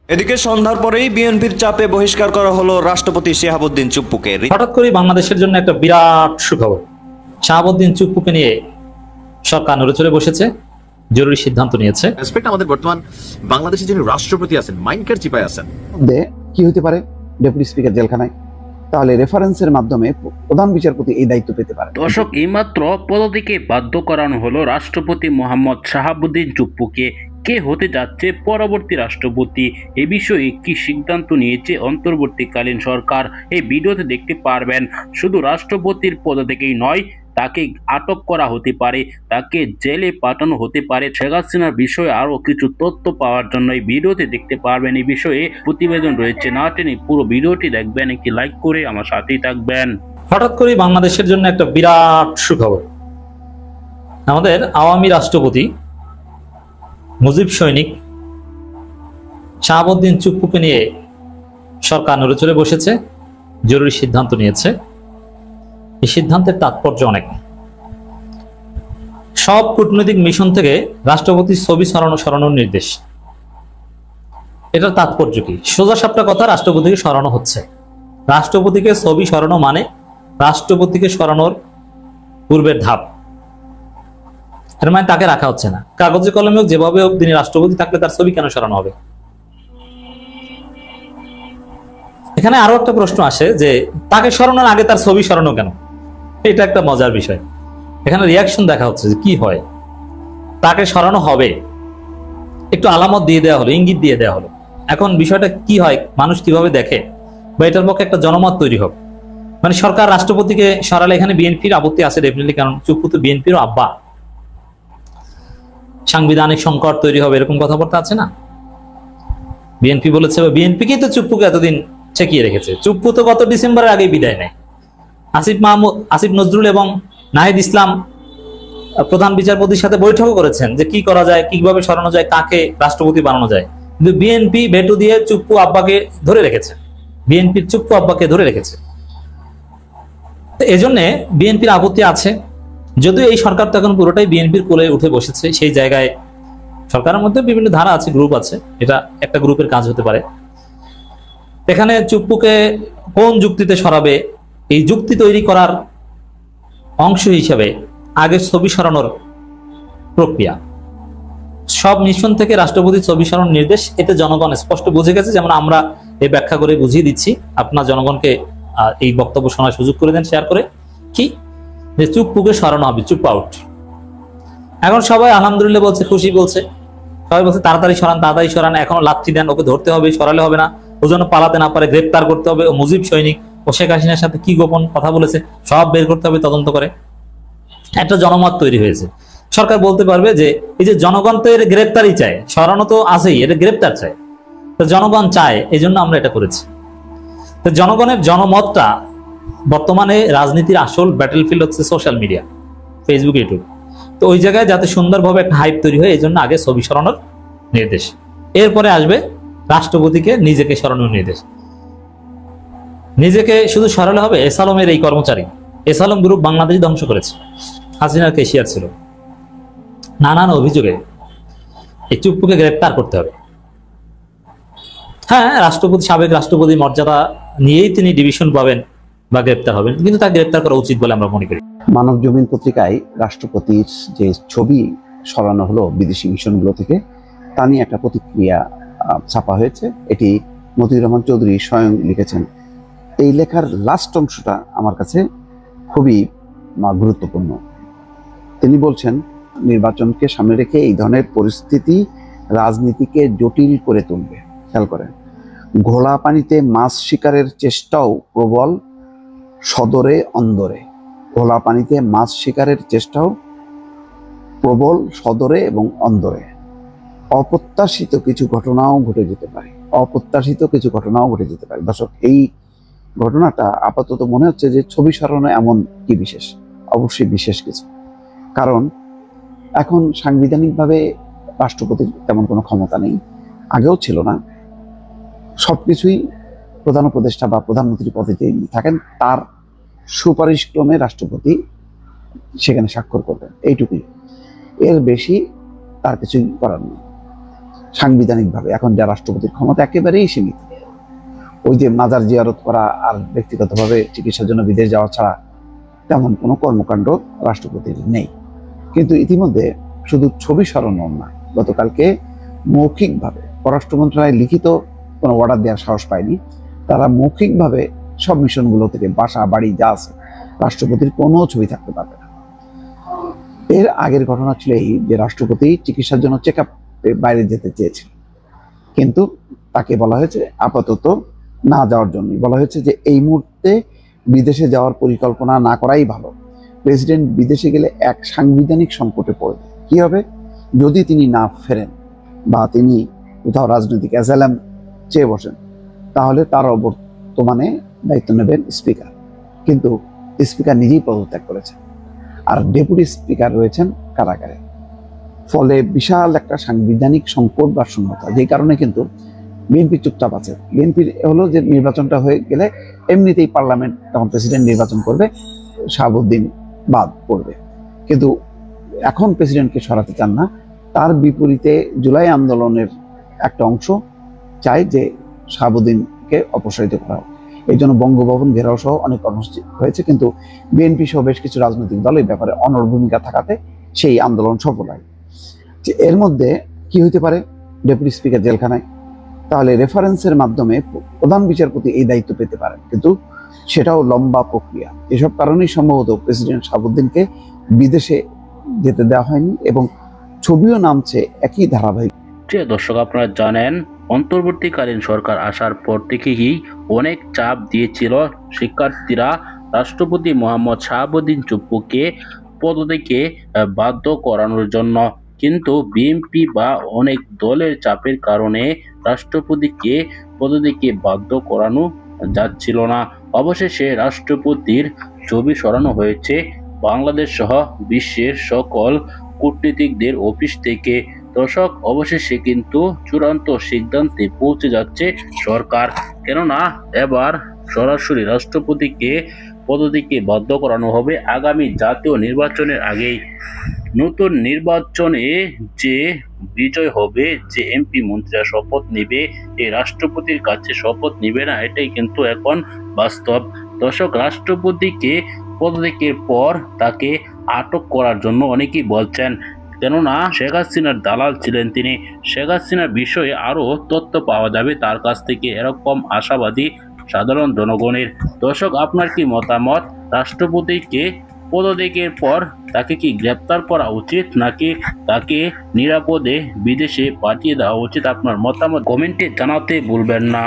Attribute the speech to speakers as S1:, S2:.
S1: এদিকে সন্ধ্যার পরেই বিএনপির চাপে বহিষ্কার করা হলো রাষ্ট্রপতি শিহাবুদ্দিন চুপ্পুকে।
S2: হঠাৎ করে বাংলাদেশের জন্য একটা বিরাট সুখবর, শিহাবুদ্দিন চুপ্পুকে নিয়ে সরকার নড়েচড়ে বসেছে, জরুরি সিদ্ধান্ত নিয়েছে।
S3: আমাদের বর্তমান বাংলাদেশের যিনি রাষ্ট্রপতি আছেন, মাইনকার চিপায় আছেন,
S4: কি হতে পারে ডেপুটি স্পিকার জেলখানায়, তাহলে রেফারেন্সের মাধ্যমে প্রধান বিচারপতি এই দায়িত্ব পেতে পারে।
S5: দর্শক, এইমাত্র পদ থেকে বাধ্য করানো হলো রাষ্ট্রপতি মোহাম্মদ শিহাবুদ্দিন চুপ্পুকে। কে হতে যাচ্ছে পরবর্তী রাষ্ট্রপতি, এ বিষয়ে কি সিদ্ধান্ত নিয়েছে অন্তর্বর্তীকালীন সরকার, এই ভিডিওতে দেখতে পারবেন। শুধু রাষ্ট্রপতির পদ থেকেই নয়, তাকে আটক করা হতে পারে, তাকে জেলে পাঠানো হতে পারে। শেখ হাসিনার বিষয়ে আরো কিছু তথ্য পাওয়ার জন্য এই ভিডিওতে দেখতে পারবেন। এই বিষয়ে প্রতিবেদন রয়েছে, না টেনে পুরো ভিডিওটি দেখবেন, একটি লাইক করে আমার সাথেই থাকবেন।
S2: হঠাৎ করে বাংলাদেশের জন্য একটা বিরাট সুখবর, আমাদের আওয়ামী রাষ্ট্রপতি মুজিব সৈনিক শিহাবুদ্দিন চুপ্পুকে নিয়ে সরকার নড়েচড়ে বসেছে, জরুরি সিদ্ধান্ত নিয়েছে। এই সিদ্ধান্তের তাৎপর্য অনেক। সব কূটনৈতিক মিশন থেকে রাষ্ট্রপতির ছবি সরানোর নির্দেশ। এটার তাৎপর্য কি? সোজা সাপটা কথা, রাষ্ট্রপতিকে সরানো হচ্ছে। রাষ্ট্রপতিকে ছবি সরানো মানে রাষ্ট্রপতিকে সরানোর পূর্বের ধাপ। এর মানে তাকে রাখা হচ্ছে না, কাগজে কলমে হোক যেভাবে হোক, তিনি রাষ্ট্রপতি থাকলে তার ছবি কেন সরানো হবে? এখানে আরো একটা প্রশ্ন আসে যে তাকে সরানোর আগে তার ছবি সরানো কেন? এটা একটা মজার বিষয়। এখানে রিয়াকশন দেখা হচ্ছে যে কি হয়, তাকে সরানো হবে, একটু আলামত দিয়ে দেওয়া হলো, ইঙ্গিত দিয়ে দেওয়া হলো। এখন বিষয়টা কি হয়, মানুষ কিভাবে দেখে, বা এটার পক্ষে একটা জনমত তৈরি হোক। মানে সরকার রাষ্ট্রপতিকে সরালে এখানে বিএনপির আপত্তি আছে ডেফিনেটলি, কারণ চুপ্পু তো বিএনপিরও আব্বা। সাংবিধানিক সংকট তৈরি হবে এরকম কথাবার্তা আছে না? বিএনপি বলেছে, বিএনপিকেই তো চুপ্পুকে এতদিন ঠেকিয়ে রেখেছে। চুপ্পু তো গত ডিসেম্বরের আগেই বিদায় নেয়। আসিফ নজরুল এবং নাহিদ ইসলাম প্রধান বিচারপতির সাথে বৈঠকও করেছেন যে কি করা যায়, কিভাবে সরানো যায়, কাকে রাষ্ট্রপতি বানানো যায়। কিন্তু বিএনপি ভেটো দিয়ে চুপ্পু আব্বাকে ধরে রেখেছে, বিএনপির চুপ্পু আব্বাকে ধরে রেখেছে। এজন্য বিএনপির আপত্তি আছে, যদিও এই সরকার তো এখন পুরোটাই বিএনপির কোলে উঠে বসেছে। সেই জায়গায় সরকারের মধ্যে বিভিন্ন ধারা আছে, গ্রুপ আছে, এটা একটা গ্রুপের কাজ হতে পারে। এখানে চুপ্পুকে কোন যুক্তিতে সরাবে, এই যুক্তি তৈরি করার অংশ হিসেবে আগে ছবি সরানোর প্রক্রিয়া। সব মিশন থেকে রাষ্ট্রপতি ছবি সরানোর নির্দেশ, এতে জনগণ স্পষ্ট বুঝে গেছে। যেমন আমরা এই ব্যাখ্যা করে বুঝিয়ে দিচ্ছি, আপনার জনগণকে এই বক্তব্য শোনার সুযোগ করে দেন শেয়ার করে, কি যে চুপ্পুকে সরানো হবে, চুপ আউট। এখন সবাই আলহামদুলিল্লাহ বলছে, খুশি বলছে, সবাই বলছে তাড়াতাড়ি সরান, তাড়াতাড়ি সরান, এখনো লাথি দেন, ওকে ধরতে হবে, সরালে হবে না, ও যেন পালাতে না পারে, গ্রেপ্তার করতে হবে, ও মুজিব সৈনিক, ও শেখ হাসিনার সাথে কি গোপন কথা বলেছে সব বের করতে হবে, তদন্ত করে। একটা জনমত তৈরি হয়েছে। সরকার বলতে পারবে যে এই যে জনগণ তো এর গ্রেপ্তারই চায়, সরানো তো আছেই, এটা গ্রেপ্তার চায়, তো জনগণ চায়, এই জন্য আমরা এটা করেছি। তো জনগণের জনমতটা বর্তমানে রাজনীতির আসল ব্যাটেলফিল্ড হচ্ছে সোশ্যাল মিডিয়া, ফেসবুক, ইউটিউব। তো ওই জায়গায় যাতে সুন্দরভাবে একটা হাইপ তৈরি হয়, এই জন্য আগে ছবি সরানোর নির্দেশ, এরপরে আসবে রাষ্ট্রপতিকে নিজেকে সরানোর নির্দেশ। নিজেকে শুধু সরালে হবে? এসালমের এই কর্মচারী, এসালম গ্রুপ বাংলাদেশ ধ্বংস করেছে, হাসিনার কেশিয়ার ছিল, নানান অভিযোগে। এই চুপ্পুকে গ্রেপ্তার করতে হবে। হ্যাঁ, রাষ্ট্রপতি, সাবেক রাষ্ট্রপতি মর্যাদা নিয়েই তিনি ডিভিশন পাবেন বা গ্রেপ্তার হবেন, কিন্তু তাকে গ্রেপ্তার করা উচিত বলে আমরা মনে করি।
S4: মানব জমিন পত্রিকায় রাষ্ট্রপতির যে ছবি সরানো হলো বিদেশি মিশনগুলো থেকে, তা নিয়ে একটা প্রতিক্রিয়া ছাপা হয়েছে। এটি মতিউর রহমান চৌধুরী স্বয়ং লিখেছেন। এই লেখার লাস্ট অংশটা আমার কাছে খুবই গুরুত্বপূর্ণ। তিনি বলছেন, নির্বাচনকে সামনে রেখে এই ধরনের পরিস্থিতি রাজনীতিকে জটিল করে তুলবে। খেয়াল করেন, ঘোলা পানিতে মাছ শিকারের চেষ্টাও প্রবল সদরে অন্দরে। ঘোলা পানিতে মাছ শিকারের চেষ্টাও প্রবল সদরে এবং অন্দরে। অপ্রত্যাশিত কিছু ঘটনাও ঘটে যেতে পারে, অপ্রত্যাশিত কিছু ঘটনাও ঘটে যেতে পারে। দর্শক, এই ঘটনাটা আপাতত মনে হচ্ছে যে ছবি সরানো এমন কি বিশেষ? অবশ্যই বিশেষ কিছু, কারণ এখন সাংবিধানিকভাবে রাষ্ট্রপতির তেমন কোনো ক্ষমতা নেই, আগেও ছিল না। সবকিছুই প্রধান উপদেষ্টা বা প্রধানমন্ত্রী পদে যিনি থাকেন তার সুপারিশক্রমে রাষ্ট্রপতি সেখানে স্বাক্ষর করবেন, এইটুকুই, এর বেশি তার কিছুই করার নেই। সাংবিধানিকভাবে এখন যা রাষ্ট্রপতির ক্ষমতা একেবারেই সীমিত। ওই যে মাজার জিয়ারত করা আর ব্যক্তিগতভাবে চিকিৎসার জন্য বিদেশ যাওয়া ছাড়া তেমন কোনো কর্মকাণ্ড রাষ্ট্রপতির নেই। কিন্তু ইতিমধ্যে শুধু ছবি সরানোর না, গতকালকে মৌখিকভাবে পররাষ্ট্র মন্ত্রণালয় লিখিত কোনো অর্ডার দেওয়ার সাহস পায়নি, তারা মৌখিকভাবে সব মিশনগুলো থেকে বাসা বাড়ি যা আছে রাষ্ট্রপতির কোনো ছবি থাকতে পারবে না। এর আগের ঘটনা ছিল এই যে রাষ্ট্রপতি চিকিৎসার জন্য চেক আপে বাইরে যেতে চেয়েছিল, কিন্তু তাকে বলা হয়েছে আপাতত না যাওয়ার জন্য। বলা হয়েছে যে এই মুহূর্তে বিদেশে যাওয়ার পরিকল্পনা না করাই ভালো। প্রেসিডেন্ট বিদেশে গেলে এক সাংবিধানিক সংকটে পড়বে। কি হবে যদি তিনি না ফেরেন বা তিনি কোথাও রাজনৈতিক অ্যাসাইলাম চেয়ে বসেন, তাহলে তার বর্তমানে দায়িত্ব নেবেন স্পিকার। কিন্তু স্পিকার নিজেই পদত্যাগ করেছেন আর ডেপুটি স্পিকার রয়েছেন কারাগারে। ফলে বিশাল একটা সাংবিধানিক সংকট বা শূন্যতা, যেই কারণে কিন্তু বিএনপি চুপচাপ আছে। বিএনপির হলো যে নির্বাচনটা হয়ে গেলে এমনিতেই পার্লামেন্ট তখন প্রেসিডেন্ট নির্বাচন করবে, শাহাবুদ্দিন বাদ পড়বে। কিন্তু এখন প্রেসিডেন্টকে সরাতে চান না। তার বিপরীতে জুলাই আন্দোলনের একটা অংশ চায় যে শাহাবুদ্দিনকে অপসারিত করা হোক। এই জন্য বঙ্গভবন ঘেরাও সহ অনেক কর্মসূচি হয়েছে, কিন্তু বিএনপি সহ বেশ কিছু রাজনৈতিক দল এই ব্যাপারে অনড় ভূমিকা থাকাতে সেই আন্দোলন সফল হয়। এর মধ্যে কি হইতে পারে, ডেপুটি স্পিকার জেলখানায়, তাহলে রেফারেন্সের মাধ্যমে প্রধান বিচারপতি এই দায়িত্ব পেতে পারেন, কিন্তু সেটাও লম্বা প্রক্রিয়া। এসব কারণেই সম্ভবত প্রেসিডেন্ট শাহাবুদ্দিনকে বিদেশে যেতে দেওয়া হয়নি এবং ছবিও নামছে একই ধারাবাহিক।
S5: যে দর্শক, আপনারা জানেন অন্তর্বর্তীকালীন সরকার আসার পর থেকেই অনেক চাপ দিয়েছিল শিক্ষার্থীরা রাষ্ট্রপতি মোহাম্মদ শাহাবুদ্দিন চুপ্পুকে পদত্যাগে বাধ্য করানোর জন্য, কিন্তু বিএনপি বা অনেক দলের চাপের কারণে রাষ্ট্রপতিকে পদত্যাগে বাধ্য করানো যাচ্ছিল না। অবশেষে রাষ্ট্রপতির ছবি সরানো হয়েছে বাংলাদেশ সহ বিশ্বের সকল কূটনীতিকদের অফিস থেকে। দর্শক, অবশেষে কিন্তু চূড়ান্ত সিদ্ধান্তে পৌঁছে যাচ্ছে সরকার, কেননা এবার সরাসরি রাষ্ট্রপতিকে পদত্যাগে বাধ্য করানো হবে আগামী জাতীয় নির্বাচনের আগেই। নতুন নির্বাচনে যে বিজয় হবে, যে এমপি মন্ত্রীরা শপথ নেবে, এই রাষ্ট্রপতির কাছে শপথ নেবে না, এটাই কিন্তু এখন বাস্তব। দর্শক, রাষ্ট্রপতিকে পদত্যাগের পর তাকে আটক করার জন্য অনেকেই বলছেন, কেননা শেখ হাসিনার দালাল ছিলেন তিনি। শেখ হাসিনার বিষয়ে আরও তথ্য পাওয়া যাবে তার কাছ থেকে, এরকম আশাবাদী সাধারণ জনগণের। দর্শক, আপনার কি মতামত? রাষ্ট্রপতিকে পদত্যাগের পর তাকে কি গ্রেপ্তার করা উচিত, নাকি তাকে নিরাপদে বিদেশে পাঠিয়ে দেওয়া উচিত? আপনার মতামত কমেন্টে জানাতে ভুলবেন না।